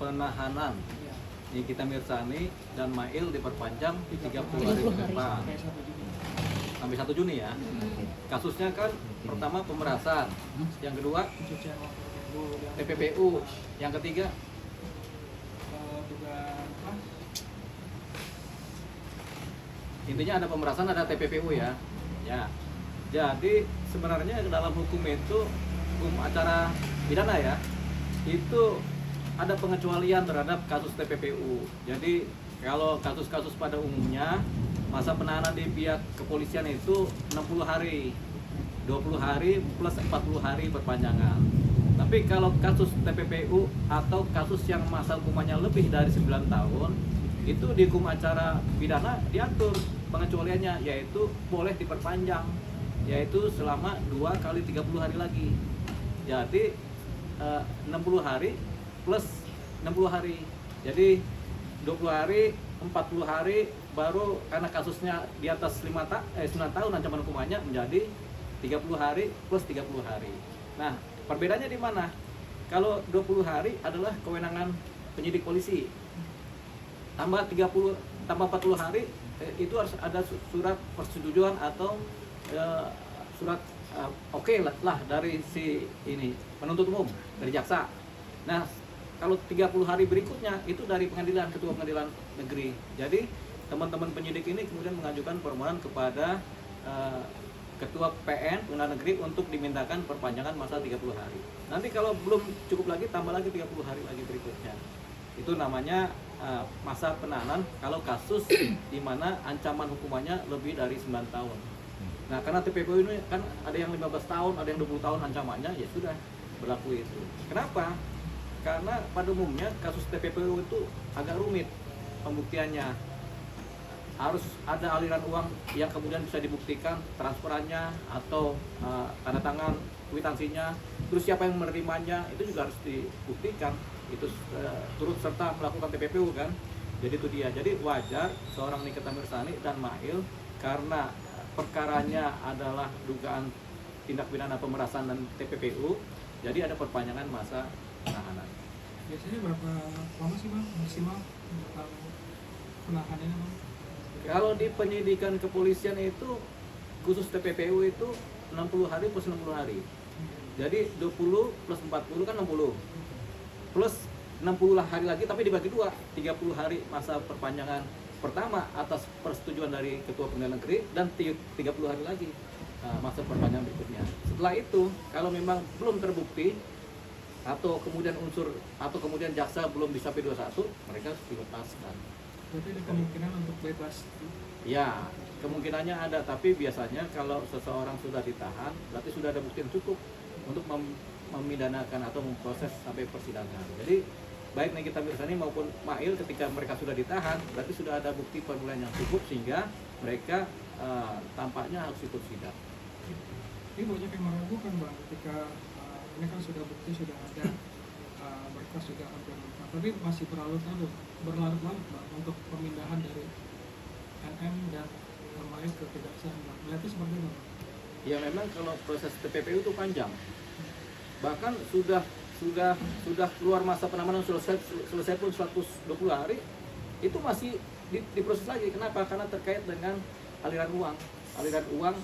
penahanan Nikita Mirzani dan Mail diperpanjang 30 hari ke depan sampai 1 Juni ya. Kasusnya kan pertama pemerasan, yang kedua TPPU, yang ketiga intinya ada pemerasan, ada TPPU ya. Ya. Jadi sebenarnya dalam hukum itu, hukum acara pidana ya, itu ada pengecualian terhadap kasus TPPU. Jadi kalau kasus-kasus pada umumnya masa penahanan di pihak kepolisian itu 60 hari, 20 hari plus 40 hari perpanjangan. Tapi kalau kasus TPPU atau kasus yang masa hukumannya lebih dari 9 tahun, itu di hukum acara pidana diatur pengecualiannya, yaitu boleh diperpanjang, yaitu selama 2 kali 30 hari lagi. Jadi 60 hari plus 60 hari. Jadi 20 hari, 40 hari, baru karena kasusnya di atas 9 tahun ancaman hukumannya menjadi 30 hari plus 30 hari. Nah, perbedaannya di mana? Kalau 20 hari adalah kewenangan penyidik polisi. Tambah 40 hari itu harus ada surat persetujuan atau surat oke lah dari si ini penuntut umum, dari jaksa. Nah, kalau 30 hari berikutnya itu dari pengadilan, ketua pengadilan negeri. Jadi teman-teman penyidik ini kemudian mengajukan permohonan kepada ketua PN pengadilan negeri untuk dimintakan perpanjangan masa 30 hari. Nanti kalau belum cukup lagi, tambah lagi 30 hari lagi berikutnya. Itu namanya masa penahanan kalau kasus di mana ancaman hukumannya lebih dari 9 tahun. Nah, karena TPPU ini kan ada yang 15 tahun, ada yang 20 tahun ancamannya, ya sudah berlaku itu. Kenapa? Karena pada umumnya kasus TPPU itu agak rumit pembuktiannya. Harus ada aliran uang yang kemudian bisa dibuktikan transferannya atau tanda tangan kwitansinya. Terus siapa yang menerimanya itu juga harus dibuktikan. Itu turut serta melakukan TPPU kan. Jadi itu dia. Jadi wajar seorang Nikita Mirzani dan Mail karena perkaranya adalah dugaan tindak pidana pemerasan dan TPPU. Jadi ada perpanjangan masa penahanan. Biasanya berapa lama sih Bang maksimal penahanannya Bang? Kalau di penyidikan kepolisian itu khusus TPPU itu 60 hari plus 60 hari. Jadi 20 plus 40 kan 60. Plus 60 hari lagi tapi dibagi 2, 30 hari masa perpanjangan pertama atas persetujuan dari ketua pengadilan negeri dan 30 hari lagi masa perpanjangan berikutnya. Setelah itu kalau memang belum terbukti atau kemudian kemudian jaksa belum bisa P21, mereka harus dilepaskan. Berarti ada kemungkinan untuk bebas? Ya, kemungkinannya ada, tapi biasanya kalau seseorang sudah ditahan, berarti sudah ada bukti yang cukup untuk memidanakan atau memproses sampai persidangan. Jadi baik Nikita Mirzani maupun Mail ketika mereka sudah ditahan, berarti sudah ada bukti permulaan yang cukup sehingga mereka tampaknya harus ikut sidang. Ini banyak yang meragukan Bang ketika ini kan sudah bukti, sudah ada berkas juga hampir lengkap, tapi masih berlarut-larut Bang untuk pemindahan dari NM dan Mail ke kejaksaan. Melihatnya seperti itu Bang? Ya memang kalau proses TPPU itu panjang. Bahkan sudah keluar masa penamanan selesai pun 120 hari itu masih diproses lagi. Kenapa? Karena terkait dengan aliran uang,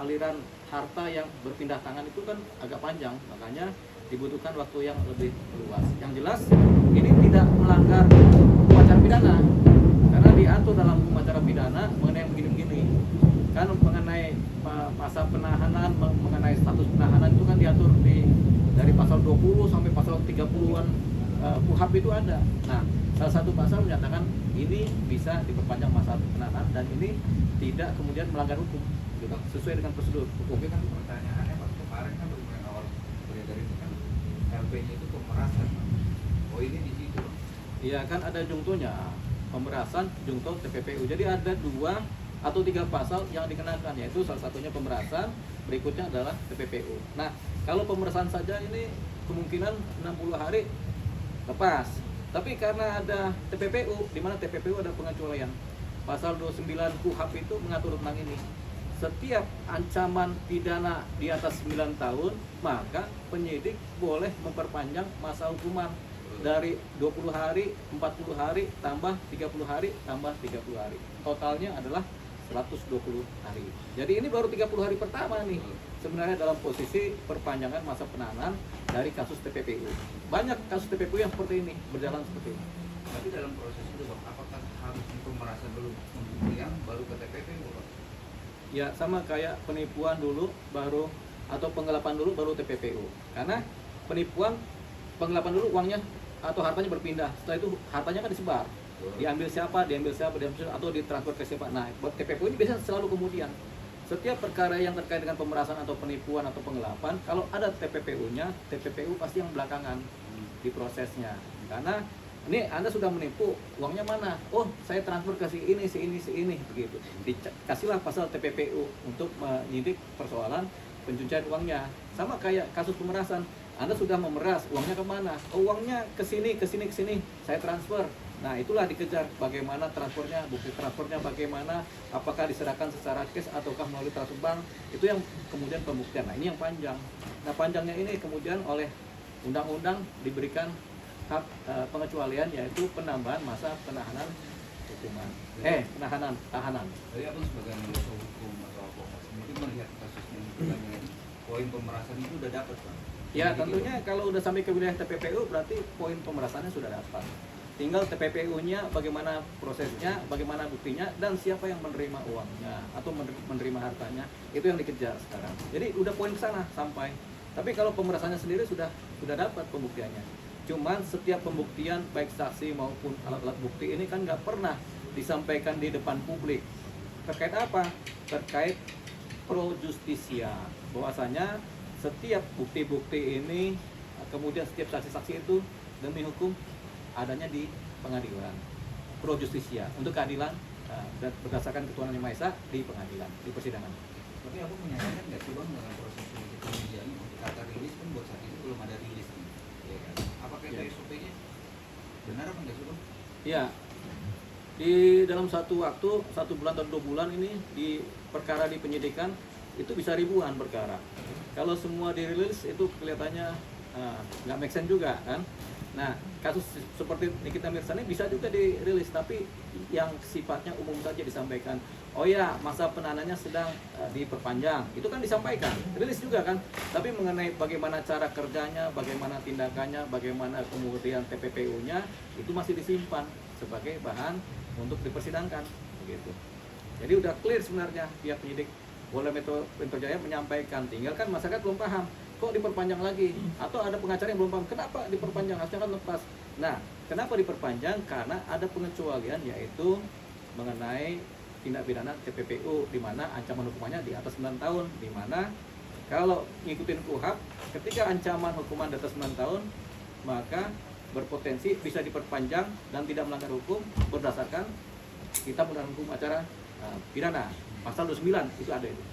aliran harta yang berpindah tangan itu kan agak panjang, makanya dibutuhkan waktu yang lebih luas. Yang jelas ini tidak melanggar hukum acara pidana karena diatur dalam hukum acara pidana mengenai yang begini-begini. Kan mengenai masa penahanan, mengenai status penahanan itu kan diatur dari pasal 20 sampai pasal 30-an KUHP itu ada. Nah, salah satu pasal menyatakan ini bisa diperpanjang masa penahanan dan ini tidak kemudian melanggar hukum, gitu, sesuai dengan prosedur hukum. Tapi kan pertanyaannya Pak, kemarin kan dokumen awal beredar itu kan LP-nya itu pemerasan. Oh ini di situ. Iya kan ada jungtonya, pemerasan, jungto, TPPU. Jadi ada 2 atau 3 pasal yang dikenakan, yaitu salah satunya pemerasan, berikutnya adalah TPPU. Nah, kalau pemerasan saja ini kemungkinan 60 hari lepas. Tapi karena ada TPPU, di mana TPPU ada pengecualian. Pasal 29 KUHP itu mengatur tentang ini. Setiap ancaman pidana di atas 9 tahun, maka penyidik boleh memperpanjang masa hukuman dari 20 hari, 40 hari, tambah 30 hari, tambah 30 hari. Totalnya adalah 120 hari. Jadi ini baru 30 hari pertama nih. Sebenarnya dalam posisi perpanjangan masa penahanan dari kasus TPPU. Banyak kasus TPPU yang seperti ini, berjalan seperti ini. Tapi dalam proses itu Bang, apakah harus pemerasan dulu pembuktian baru ke TPPU Bang? Ya sama kayak penipuan dulu baru atau penggelapan dulu baru TPPU. Karena penipuan, penggelapan dulu uangnya atau hartanya berpindah. Setelah itu hartanya kan disebar. Diambil siapa, atau ditransfer ke siapa. Nah, buat TPPU ini biasanya selalu kemudian. Setiap perkara yang terkait dengan pemerasan atau penipuan atau penggelapan, kalau ada TPPU-nya, TPPU pasti yang belakangan di prosesnya. Karena ini Anda sudah menipu, uangnya mana? Oh, saya transfer ke si ini, begitu. Dikasihlah pasal TPPU untuk menyidik persoalan pencucian uangnya. Sama kayak kasus pemerasan, Anda sudah memeras, uangnya kemana? Oh, uangnya ke sini, saya transfer. Nah, itulah dikejar bagaimana transfernya, bukti transfernya bagaimana, apakah diserahkan secara cash ataukah melalui transfer bank. Itu yang kemudian pembuktian. Nah, ini yang panjang. Nah, panjangnya ini kemudian oleh undang-undang diberikan hak pengecualian, yaitu penambahan masa penahanan hukuman. Tahanan. Jadi abang sebagai analisa hukum atau advokat, mungkin melihat kasusnya ini, poin pemerasan itu udah dapat Bang? Ya, tentunya kalau udah sampai ke wilayah TPPU berarti poin pemerasannya sudah dapat. Tinggal TPPU-nya bagaimana prosesnya, bagaimana buktinya, dan siapa yang menerima uangnya atau menerima hartanya, itu yang dikejar sekarang. Jadi udah poin ke sana sampai. Tapi kalau pemerasannya sendiri sudah dapat pembuktiannya. Cuman setiap pembuktian baik saksi maupun alat-alat bukti ini kan nggak pernah disampaikan di depan publik. Terkait apa? Terkait pro justisia. Bahwasanya setiap bukti-bukti ini, kemudian setiap saksi-saksi itu demi hukum adanya di pengadilan. Pro justisia untuk keadilan berdasarkan ketuhanan Yang Maha Esa di pengadilan, di persidangan. Tapi aku menyayangkan nggak sih Bang dengan proses penyidik kemudian untuk kata rilis kan buat saat ini belum ada rilis nih, ya kan? Apakah itu Ya. SOP-nya benar apa enggak sih Bang? Ya, di dalam satu waktu, 1 bulan atau 2 bulan ini di perkara di penyidikan itu bisa ribuan perkara. Kalau semua dirilis itu kelihatannya nggak make sense juga kan. Nah, kasus seperti Nikita Mirzani bisa juga dirilis, tapi yang sifatnya umum saja disampaikan. Oh ya, masa penahanannya sedang diperpanjang, itu kan disampaikan, rilis juga kan. Tapi mengenai bagaimana cara kerjanya, bagaimana tindakannya, bagaimana kemudian TPPU-nya, itu masih disimpan sebagai bahan untuk dipersidangkan, begitu. Jadi udah clear sebenarnya pihak penyidik Polda Metro Jaya menyampaikan, tinggal kan masyarakat belum paham. Kok diperpanjang lagi? Atau ada pengacara yang belum paham, kenapa diperpanjang? Harusnya kan lepas. Nah, kenapa diperpanjang? Karena ada pengecualian, yaitu mengenai tindak pidana TPPU, di mana ancaman hukumannya di atas 9 tahun. Di mana kalau ngikutin KUHP, ketika ancaman hukuman di atas 9 tahun, maka berpotensi bisa diperpanjang dan tidak melanggar hukum berdasarkan Kitab Undang-Undang Hukum Acara Pidana. Pasal 29 itu ada itu.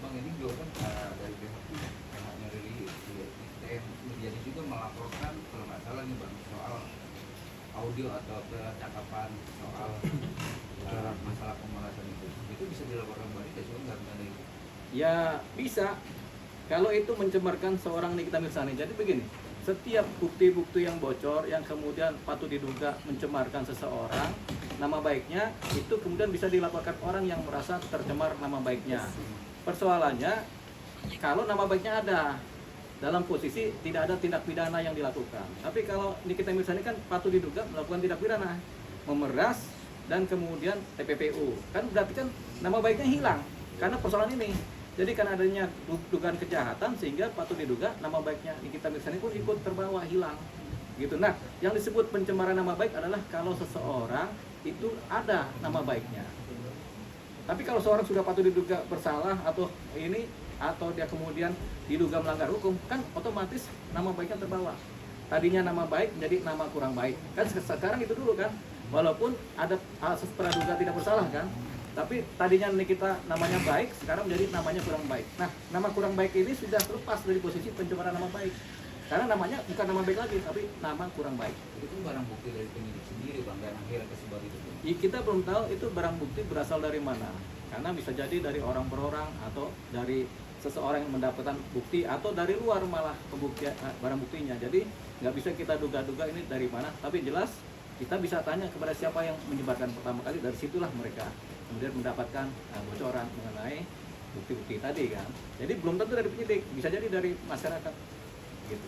Bang, ini juga kan dari pihaknya rilis, media juga melaporkan kalau nggak salah nih Bang, soal audio atau percakapan soal masalah pemerasan itu bisa dilaporkan balik ya, cuma nggak ada itu. Ya bisa, kalau itu mencemarkan seorang Nikita Mirzani. Jadi begini, setiap bukti-bukti yang bocor yang kemudian patut diduga mencemarkan seseorang, nama baiknya itu kemudian bisa dilaporkan orang yang merasa tercemar nama baiknya. Persoalannya kalau nama baiknya ada, dalam posisi tidak ada tindak pidana yang dilakukan. Tapi kalau Nikita Mirzani kan patut diduga melakukan tindak pidana, memeras dan kemudian TPPU, kan berarti kan nama baiknya hilang karena persoalan ini. Jadi karena adanya dugaan kejahatan sehingga patut diduga nama baiknya Nikita Mirzani pun ikut terbawa, hilang gitu. Nah, yang disebut pencemaran nama baik adalah kalau seseorang itu ada nama baiknya. Tapi kalau seorang sudah patut diduga bersalah atau dia kemudian diduga melanggar hukum, kan otomatis nama baiknya terbawa. Tadinya nama baik menjadi nama kurang baik. Kan sekarang itu dulu kan. Walaupun ada asas praduga tidak bersalah kan. Tapi tadinya Nikita namanya baik, sekarang menjadi namanya kurang baik. Nah, nama kurang baik ini sudah terlepas dari posisi pencemaran nama baik. Karena namanya bukan nama baik lagi, tapi nama kurang baik. Itu kan barang bukti dari penyidik sendiri Bang, dan akhirnya kesebar itu. Kita belum tahu itu barang bukti berasal dari mana. Karena bisa jadi dari orang per orang atau dari seseorang yang mendapatkan bukti atau dari luar malah pembuktian barang buktinya. Jadi nggak bisa kita duga-duga ini dari mana, tapi jelas kita bisa tanya kepada siapa yang menyebarkan pertama kali, dari situlah mereka kemudian mendapatkan bocoran mengenai bukti-bukti tadi kan. Jadi belum tentu dari penyidik, bisa jadi dari masyarakat gitu.